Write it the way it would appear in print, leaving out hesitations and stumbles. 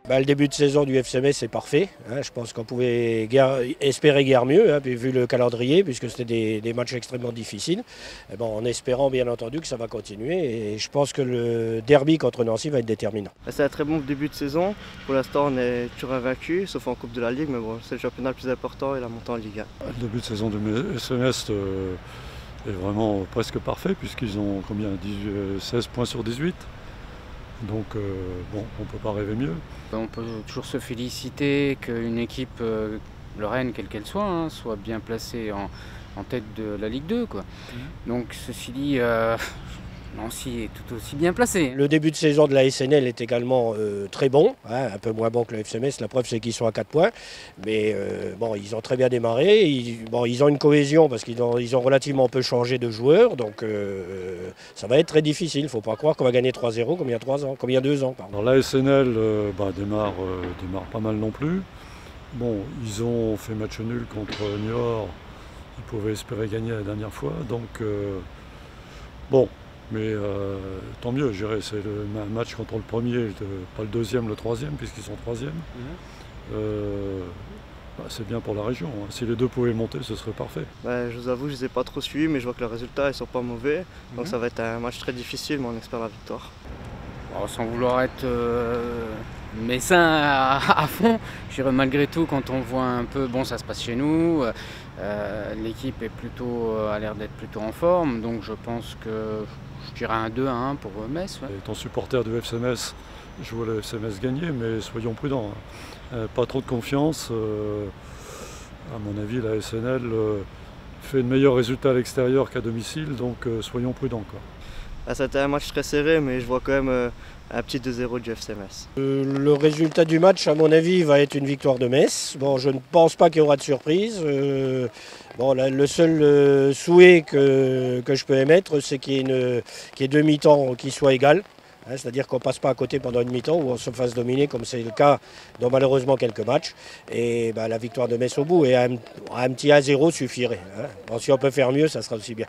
Le début de saison du FC Metz c'est parfait. Je pense qu'on pouvait espérer guère mieux, vu le calendrier, puisque c'était des matchs extrêmement difficiles. En espérant bien entendu que ça va continuer. Et je pense que le derby contre Nancy va être déterminant. C'est un très bon début de saison. Pour l'instant, on est toujours invaincu, sauf en Coupe de la Ligue, mais bon, c'est le championnat le plus important et la montée en Ligue 1. Le début de saison du FC Metz est vraiment presque parfait, puisqu'ils ont 16 points sur 18. Donc on ne peut pas rêver mieux. On peut toujours se féliciter qu'une équipe lorraine, quelle qu'elle soit bien placée en tête de la Ligue 2. Donc ceci dit, Nancy est tout aussi bien placé. Le début de saison de la SNL est également très bon, un peu moins bon que le FC Metz. La preuve c'est qu'ils sont à 4 points. Mais ils ont très bien démarré. Ils ont une cohésion parce qu'ils ont relativement peu changé de joueurs. Donc ça va être très difficile. Il ne faut pas croire qu'on va gagner 3-0 comme il y a 2 ans. Alors la SNL démarre pas mal non plus. Bon, ils ont fait match nul contre Niort. Ils pouvaient espérer gagner la dernière fois. Donc mais tant mieux, je dirais, c'est un match contre le premier, pas le deuxième, le troisième, puisqu'ils sont troisième. C'est bien pour la région. Si les deux pouvaient monter, ce serait parfait. Je vous avoue, je ne les ai pas trop suivis, mais je vois que les résultats ne sont pas mauvais. Donc ça va être un match très difficile, mais on espère la victoire. Sans vouloir être messin à fond, je dirais malgré tout, quand on voit un peu, ça se passe chez nous, l'équipe a l'air d'être plutôt en forme, donc je pense que je dirais un 2-1 pour Metz. Ouais. Étant supporter du FC Metz, je vois le FC Metz gagner, mais soyons prudents. Pas trop de confiance. À mon avis, la SNL fait de meilleurs résultats à l'extérieur qu'à domicile, donc soyons prudents. C'était un match très serré, mais je vois quand même un petit 2-0 du FC Metz. Le résultat du match, à mon avis, va être une victoire de Metz. Je ne pense pas qu'il y aura de surprise. Le seul souhait que je peux émettre, c'est qu'il y ait 2 mi-temps qui soient égales. C'est-à-dire qu'on ne passe pas à côté pendant une mi-temps où on se fasse dominer, comme c'est le cas dans malheureusement quelques matchs. Et la victoire de Metz au bout et un petit 1-0 suffirait. Si on peut faire mieux, ça sera aussi bien.